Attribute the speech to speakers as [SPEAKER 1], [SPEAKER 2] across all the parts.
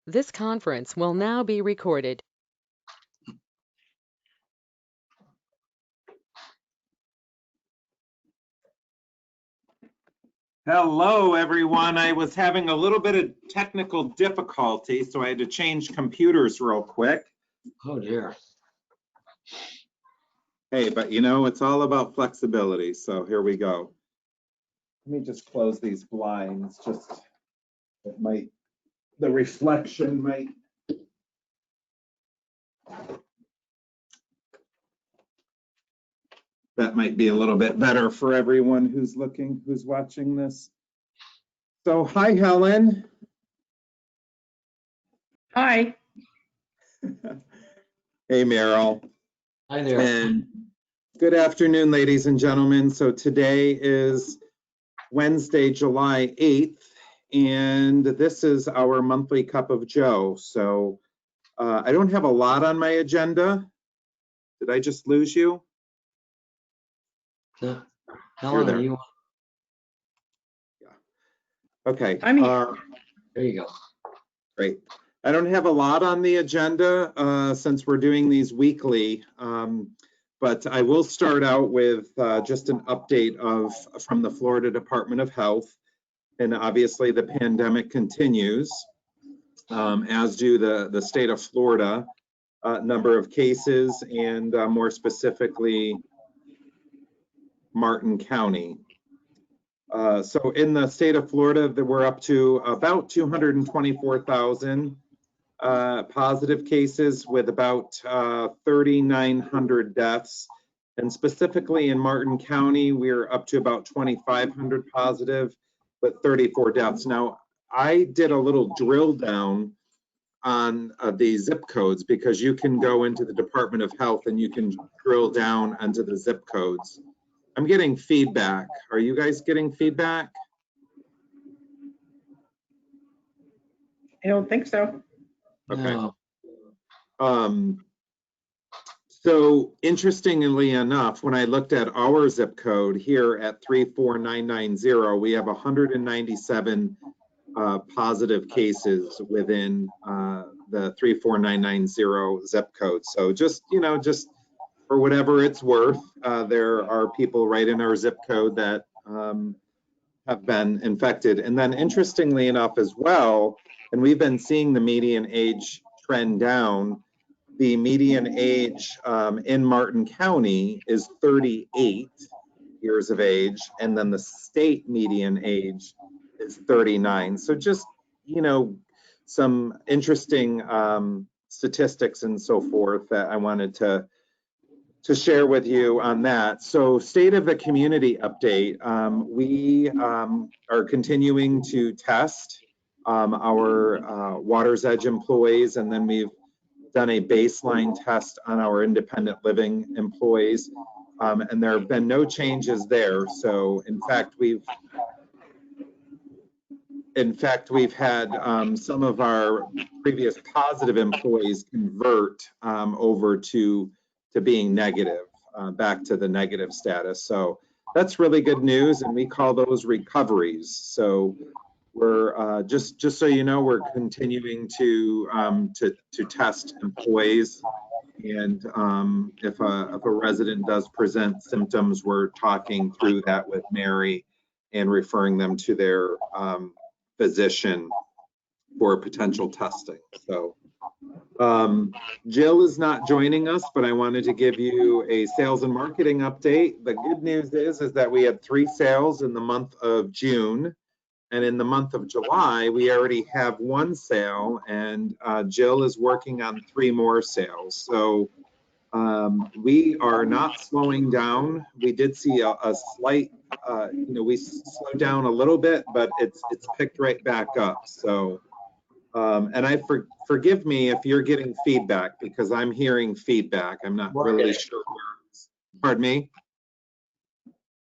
[SPEAKER 1] This conference will now be recorded.
[SPEAKER 2] Hello, everyone. I was having a little bit of technical difficulty, so I had to change computers real quick.
[SPEAKER 3] Oh dear.
[SPEAKER 2] Hey, but you know, it's all about flexibility, so here we go. Let me just close these blinds, the reflection might. That might be a little bit better for everyone who's watching this. So, hi, Helen.
[SPEAKER 4] Hi.
[SPEAKER 2] Hey, Meryl.
[SPEAKER 3] Hi there.
[SPEAKER 2] And good afternoon, ladies and gentlemen. So today is Wednesday, July 8th, and this is our monthly Cup of Joe. So I don't have a lot on my agenda. Did I just lose you?
[SPEAKER 3] No. Helen,
[SPEAKER 2] there.
[SPEAKER 3] are you?
[SPEAKER 2] Okay.
[SPEAKER 4] I'm here.
[SPEAKER 3] There you go.
[SPEAKER 2] Great. I don't have a lot on the agenda since we're doing these weekly, but I will start out with just an update from the Florida Department of Health. And obviously the pandemic continues, as do the state of Florida, number of cases, and more specifically, Martin County. So in the state of Florida, we're up to about 224,000 positive cases with about 3,900 deaths. And specifically in Martin County, we're up to about 2,500 positive with 34 deaths. Now, I did a little drill down on the zip codes because you can go into the Department of Health and you can drill down onto the zip codes. I'm getting feedback. Are you guys getting feedback?
[SPEAKER 4] I don't think so.
[SPEAKER 2] Okay.
[SPEAKER 3] No.
[SPEAKER 2] So interestingly enough, when I looked at our zip code here at 34990, we have 197 positive cases within the 34990 zip code. So just for whatever it's worth, there are people right in our zip code that have been infected. And then interestingly enough as well, and we've been seeing the median age trend down, the median age in Martin County is 38 years of age, and then the state median age is 39. So just, some interesting statistics and so forth that I wanted to share with you on that. So state of the community update, we are continuing to test our Water's Edge employees, and then we've done a baseline test on our independent living employees, and there have been no changes there. So in fact, we've had some of our previous positive employees convert over to being negative, back to the negative status. So that's really good news, and we call those recoveries. So we're just so you know, we're continuing to test employees, and if a resident does present symptoms, we're talking through that with Mary and referring them to their physician for potential testing. So Jill is not joining us, but I wanted to give you a sales and marketing update. The good news is that we had 3 sales in the month of June. And in the month of July, we already have 1 sale, and Jill is working on 3 more sales. So we are not slowing down. We did see a slight, we slowed down a little bit, but it's picked right back up. So, and forgive me if you're getting feedback, because I'm hearing feedback. I'm not really sure where it's. Pardon me?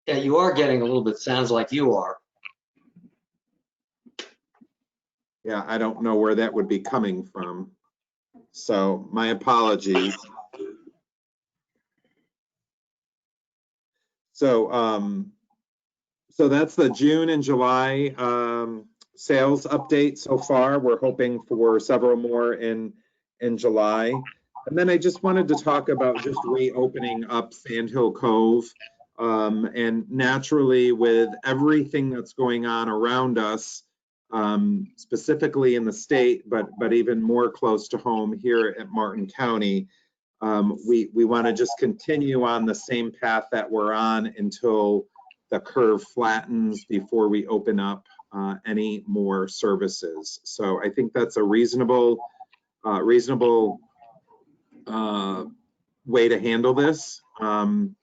[SPEAKER 3] Yeah, you are getting a little bit, sounds like you are.
[SPEAKER 2] Yeah, I don't know where that would be coming from. So my apologies. So, so that's the June and July sales update so far. We're hoping for several more in July. And then I just wanted to talk about just reopening up Sandhill Cove. And naturally, with everything that's going on around us, specifically in the state, but even more close to home here at Martin County, we want to just continue on the same path that we're on until the curve flattens before we open up any more services. So I think that's a reasonable way to handle this.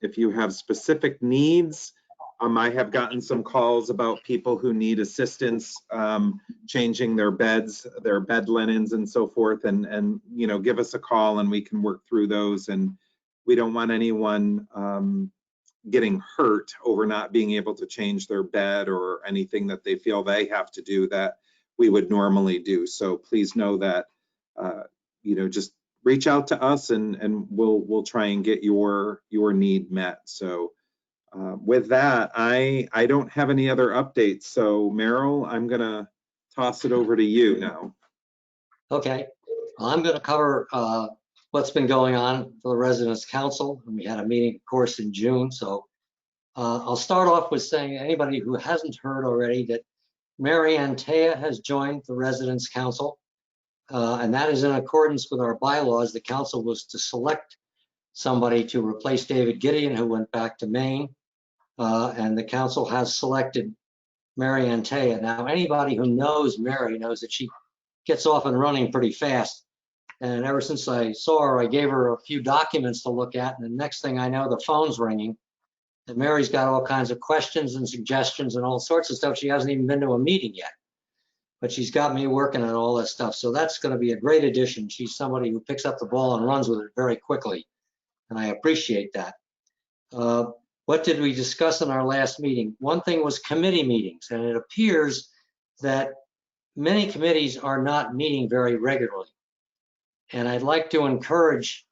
[SPEAKER 2] If you have specific needs, I have gotten some calls about people who need assistance changing their beds, their bed linens and so forth, and you know, give us a call and we can work through those. And we don't want anyone getting hurt over not being able to change their bed or anything that they feel they have to do that we would normally do. So please know that, you know, just reach out to us and we'll try and get your need met. So with that, I don't have any other updates. So Meryl, I'm gonna toss it over to you now.
[SPEAKER 3] Okay, well, I'm going to cover what's been going on for the Residents Council. And we had a meeting, of course, in June. So I'll start off with saying anybody who hasn't heard already that Mary Antea has joined the Residents Council. And that is in accordance with our bylaws. The council was to select somebody to replace David Gideon, who went back to Maine. And the council has selected Mary Antea. Now, anybody who knows Mary knows that she gets off and running pretty fast. And ever since I saw her, I gave her a few documents to look at. And the next thing I know, the phone's ringing. And Mary's got all kinds of questions and suggestions and all sorts of stuff. She hasn't even been to a meeting yet. But she's got me working on all this stuff. So that's going to be a great addition. She's somebody who picks up the ball and runs with it very quickly. And I appreciate that. What did we discuss in our last meeting? One thing was committee meetings. And it appears that many committees are not meeting very regularly. And I'd like to encourage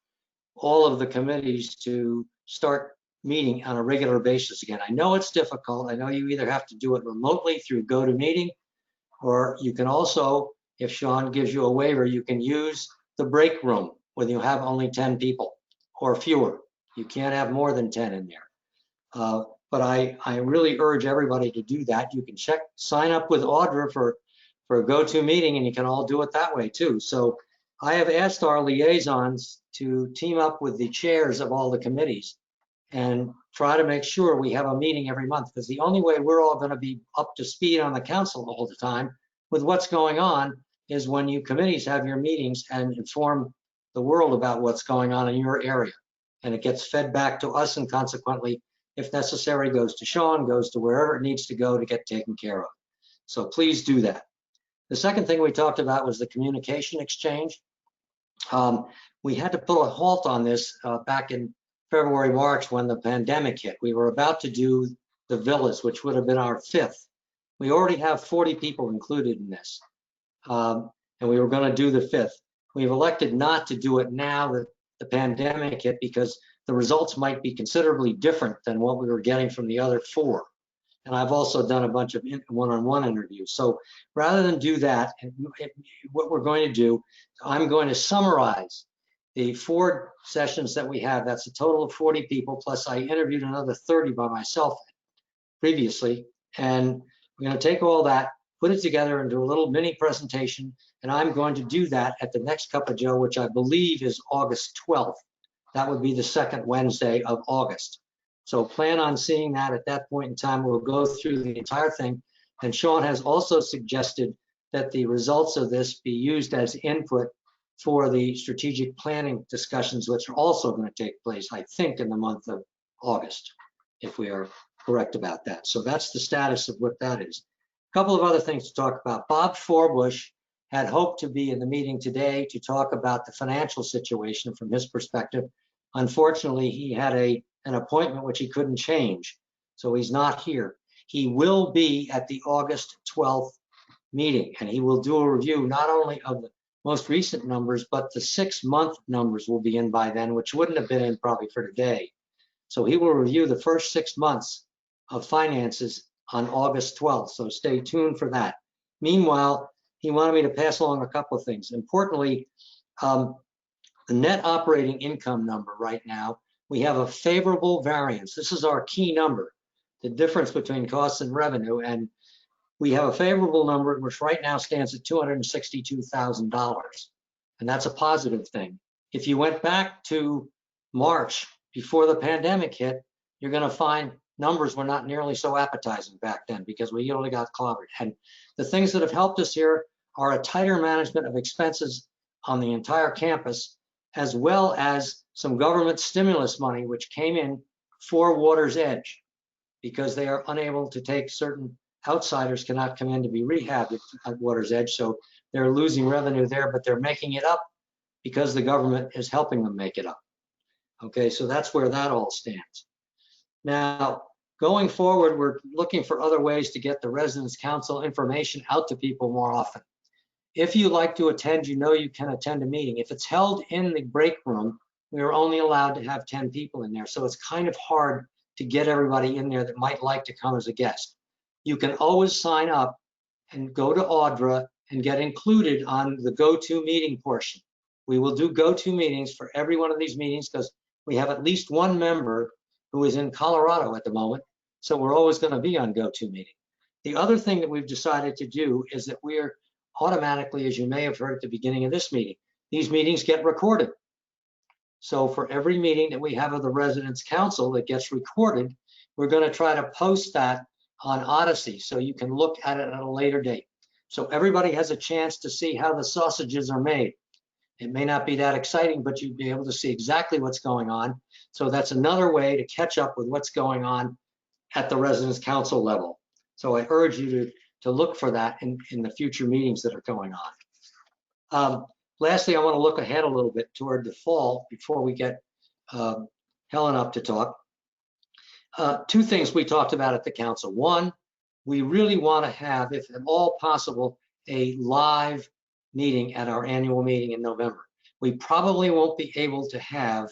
[SPEAKER 3] all of the committees to start meeting on a regular basis again. I know it's difficult. I know you either have to do it remotely through GoToMeeting, or you can also, if Sean gives you a waiver, you can use the break room when you have only 10 people or fewer. You can't have more than 10 in there. But I really urge everybody to do that. You can sign up with Audra for a GoToMeeting, and you can all do it that way too. So I have asked our liaisons to team up with the chairs of all the committees and try to make sure we have a meeting every month, because the only way we're all going to be up to speed on the council all the time with what's going on is when you committees have your meetings and inform the world about what's going on in your area. And it gets fed back to us, and consequently, if necessary, goes to Sean, goes to wherever it needs to go to get taken care of. So please do that. The second thing we talked about was the communication exchange. We had to put a halt on this back in February, March, when the pandemic hit. We were about to do the villas, which would have been our 5th. We already have 40 people included in this. And we were going to do the 5th. We've elected not to do it now that the pandemic hit, because the results might be considerably different than what we were getting from the other 4. And I've also done a bunch of one-on-one interviews. So rather than do that, what we're going to do, I'm going to summarize the 4 sessions that we have. That's a total of 40 people, plus I interviewed another 30 by myself previously. And we're going to take all that, put it together into a little mini presentation. And I'm going to do that at the next Cup of Joe, which I believe is August 12th. That would be the second Wednesday of August. So plan on seeing that at that point in time. We'll go through the entire thing. And Sean has also suggested that the results of this be used as input for the strategic planning discussions, which are also going to take place, I think, in the month of August, if we are correct about that. So that's the status of what that is. A couple of other things to talk about. Bob Forbush had hoped to be in the meeting today to talk about the financial situation from his perspective. Unfortunately, he had an appointment which he couldn't change, so he's not here. He will be at the August 12th meeting, and he will do a review not only of the most recent numbers, but the 6-month numbers will be in by then, which wouldn't have been in probably for today. So he will review the first 6 months of finances on August 12th, so stay tuned for that. Meanwhile, he wanted me to pass along a couple of things. Importantly, the net operating income number right now, we have a favorable variance. This is our key number, the difference between costs and revenue. And we have a favorable number, which right now stands at $262,000. And that's a positive thing. If you went back to March before the pandemic hit, you're going to find numbers were not nearly so appetizing back then because we only got clobbered. And the things that have helped us here are a tighter management of expenses on the entire campus, as well as some government stimulus money, which came in for Water's Edge because they are unable to take certain outsiders cannot come in to be rehabbed at Water's Edge. So they're losing revenue there, but they're making it up because the government is helping them make it up. Okay, so that's where that all stands. Now, going forward, we're looking for other ways to get the Residence Council information out to people more often. If you like to attend, you know you can attend a meeting. If it's held in the break room, we are only allowed to have 10 people in there. So it's kind of hard to get everybody in there that might like to come as a guest. You can always sign up and go to Audra and get included on the go-to meeting portion. We will do go-to meetings for every one of these meetings because we have at least one member who is in Colorado at the moment. So we're always going to be on go-to meeting. The other thing that we've decided to do is that we're automatically, as you may have heard at the beginning of this meeting, these meetings get recorded. So for every meeting that we have of the Residence Council that gets recorded, we're going to try to post that on Odyssey so you can look at it at a later date. So everybody has a chance to see how the sausages are made. It may not be that exciting, but you'll be able to see exactly what's going on. So that's another way to catch up with what's going on at the Residence Council level. So I urge you to look for that in the future meetings that are going on. Lastly, I want to look ahead a little bit toward the fall before we get Helen up to talk. Two things we talked about at the council. One, we really want to have, if at all possible, a live meeting at our annual meeting in November. We probably won't be able to have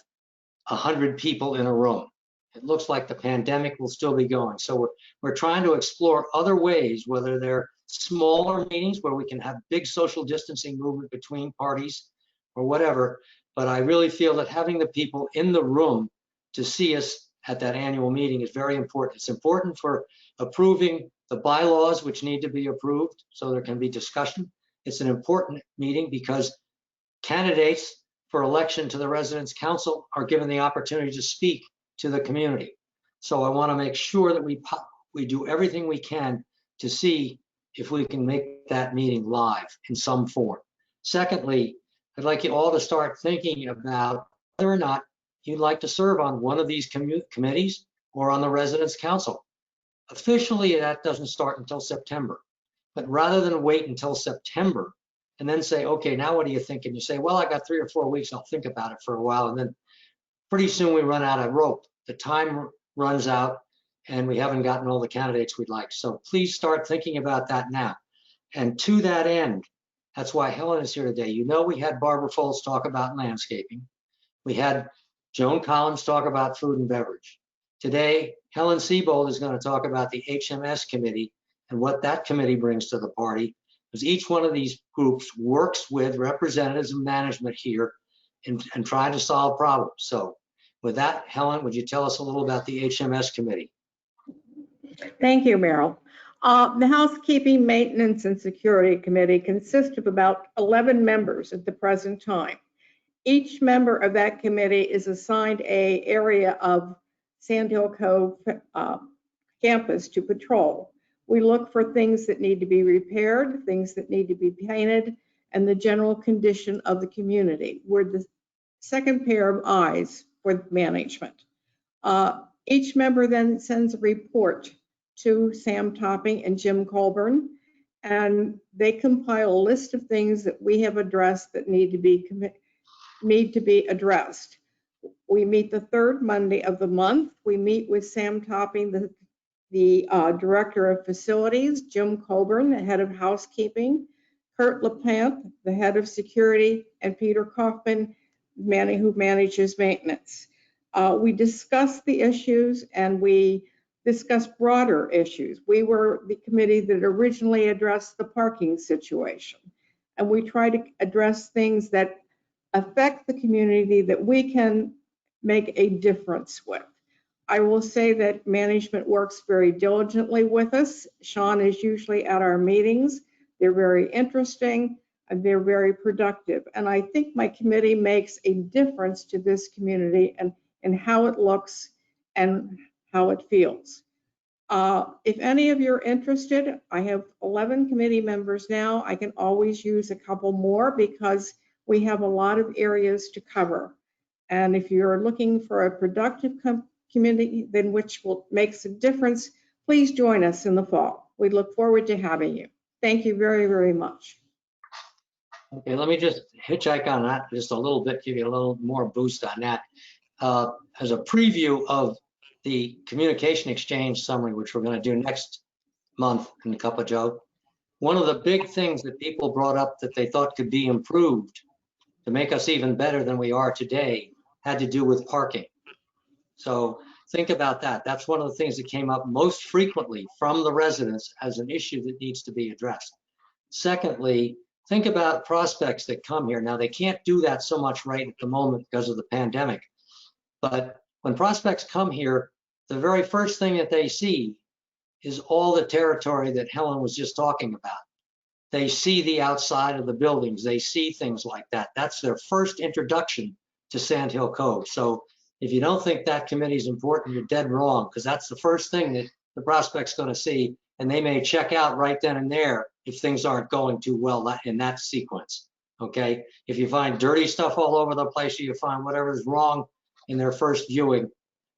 [SPEAKER 3] 100 people in a room. It looks like the pandemic will still be going. So we're trying to explore other ways, whether they're smaller meetings where we can have big social distancing movement between parties or whatever. But I really feel that having the people in the room to see us at that annual meeting is very important. It's important for approving the bylaws, which need to be approved so there can be discussion. It's an important meeting because candidates for election to the Residence Council are given the opportunity to speak to the community. So I want to make sure that we do everything we can to see if we can make that meeting live in some form. Secondly, I'd like you all to start thinking about whether or not you'd like to serve on one of these committees or on the Residence Council. Officially, that doesn't start until September. But rather than wait until September and then say, okay, now what do you think? And you say, well, I got 3 or 4 weeks, I'll think about it for a while. And then pretty soon we run out of rope. The time runs out and we haven't gotten all the candidates we'd like. So please start thinking about that now. And to that end, that's why Helen is here today. You know, we had Barbara Foltz talk about landscaping. We had Joan Collins talk about food and beverage. Today, Helen Seibold is going to talk about the HMS committee and what that committee brings to the party, because each one of these groups works with representatives and management here and trying to solve problems. So with that, Helen, would you tell us a little about the HMS committee?
[SPEAKER 4] Thank you, Merrill. The Housekeeping, Maintenance, and Security Committee consists of about 11 members at the present time. Each member of that committee is assigned an area of Sand Hill Cove campus to patrol. We look for things that need to be repaired, things that need to be painted, and the general condition of the community. We're the second pair of eyes for management. Each member then sends a report to Sam Topping and Jim Colburn, and they compile a list of things that we have addressed that need to be addressed. We meet the third Monday of the month. We meet with Sam Topping, the Director of Facilities, Jim Colburn, the Head of Housekeeping, Kurt LaPlante, the Head of Security, and Peter Kaufman, who manages maintenance. We discuss the issues and we discuss broader issues. We were the committee that originally addressed the parking situation. And we try to address things that affect the community that we can make a difference with. I will say that management works very diligently with us. Sean is usually at our meetings. They're very interesting and they're very productive. And I think my committee makes a difference to this community and how it looks and how it feels. If any of you are interested, I have 11 committee members now. I can always use a couple more because we have a lot of areas to cover. And if you're looking for a productive community, then which will makes a difference, please join us in the fall. We look forward to having you. Thank you very, very much.
[SPEAKER 3] Okay, let me just hitchhike on that just a little bit, give you a little more boost on that. As a preview of the communication exchange summary, which we're going to do next month in Cup of Joe, one of the big things that people brought up that they thought could be improved to make us even better than we are today had to do with parking. So think about that. That's one of the things that came up most frequently from the residents as an issue that needs to be addressed. Secondly, think about prospects that come here. Now, they can't do that so much right at the moment because of the pandemic. But when prospects come here, the very first thing that they see is all the territory that Helen was just talking about. They see the outside of the buildings. They see things like that. That's their first introduction to Sand Hill Cove. So if you don't think that committee is important, you're dead wrong, because that's the first thing that the prospect's going to see. And they may check out right then and there if things aren't going too well in that sequence. Okay. If you find dirty stuff all over the place, or you find whatever's wrong in their first viewing,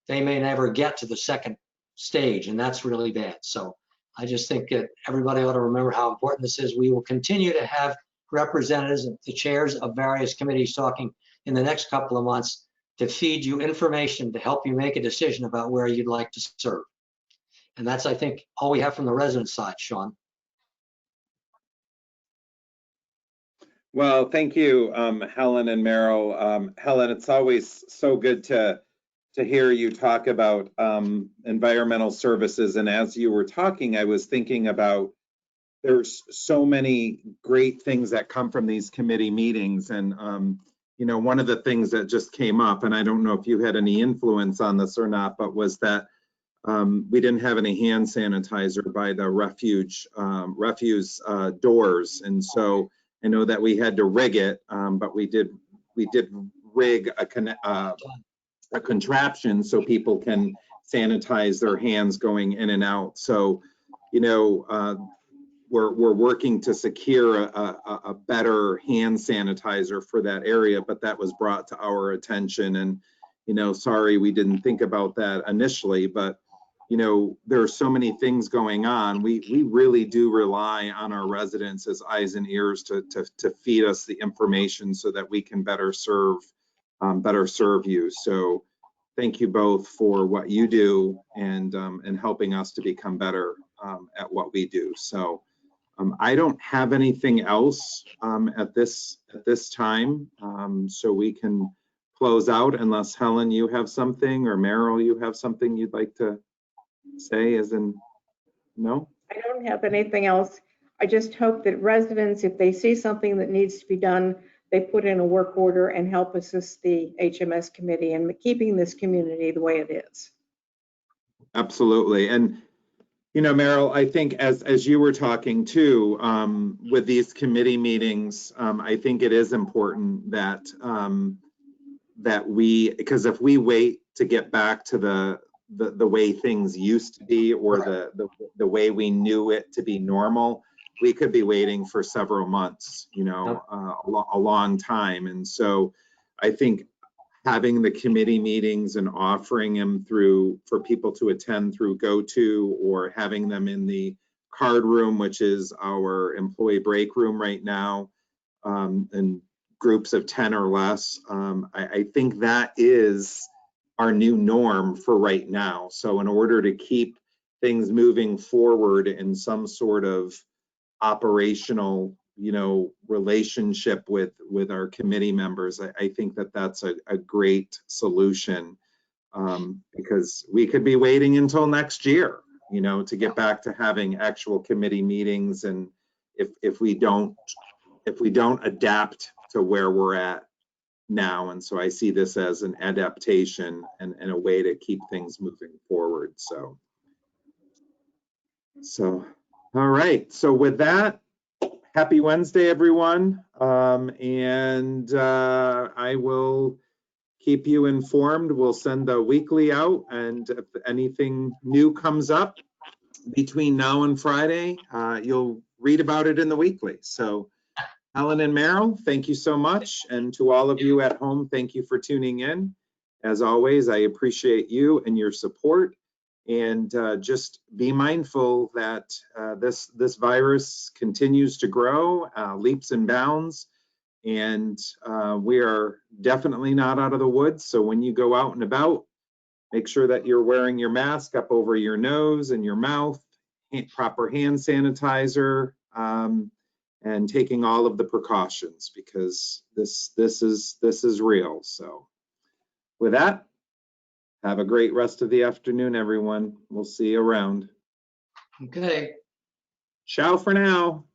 [SPEAKER 3] they may never get to the second stage, and that's really bad. So I just think that everybody ought to remember how important this is. We will continue to have representatives, the chairs of various committees talking in the next couple of months to feed you information to help you make a decision about where you'd like to serve. And that's, I think, all we have from the resident side, Sean.
[SPEAKER 2] Well, thank you, Helen and Merrill. Helen, it's always so good to hear you talk about environmental services. And as you were talking, I was thinking about there's so many great things that come from these committee meetings. And, you know, one of the things that just came up, and I don't know if you had any influence on this or not, but was that we didn't have any hand sanitizer by the refuse doors. And so I know that we had to rig it, but we did rig a contraption so people can sanitize their hands going in and out. So, you know, we're working to secure a better hand sanitizer for that area, but that was brought to our attention. And, you know, sorry, we didn't think about that initially, but, you know, there are so many things going on. We really do rely on our residents as eyes and ears to feed us the information so that we can better serve you. So thank you both for what you do and helping us to become better at what we do. So I don't have anything else at this time, so we can close out unless Helen, you have something, or Merrill, you have something you'd like to say, as in no?
[SPEAKER 4] I don't have anything else. I just hope that residents, if they see something that needs to be done, they put in a work order and help assist the HMS committee in keeping this community the way it is.
[SPEAKER 2] Absolutely. And, you know, Merrill, I think as you were talking too, with these committee meetings, I think it is important that because if we wait to get back to the way things used to be, or the way we knew it to be normal, we could be waiting for several months, you know, a long time. And so I think having the committee meetings and offering them for people to attend through GoTo, or having them in the card room, which is our employee break room right now, in groups of 10 or less, I think that is our new norm for right now. So in order to keep things moving forward in some sort of operational, you know, relationship with our committee members, I think that that's a great solution. because we could be waiting until next year, you know, to get back to having actual committee meetings, and if we don't adapt to where we're at now. And so I see this as an adaptation and a way to keep things moving forward. So all right. So with that, happy Wednesday, everyone. And I will keep you informed. We'll send the weekly out, and if anything new comes up between now and Friday, you'll read about it in the weekly. So Helen and Meryl, thank you so much. And to all of you at home, thank you for tuning in. As always, I appreciate you and your support. And just be mindful that this virus continues to grow, leaps and bounds. And we are definitely not out of the woods. So when you go out and about, make sure that you're wearing your mask up over your nose and your mouth, proper hand sanitizer, and taking all of the precautions, because this is real. So with that, have a great rest of the afternoon, everyone. We'll see you around.
[SPEAKER 3] Okay.
[SPEAKER 2] Ciao for now.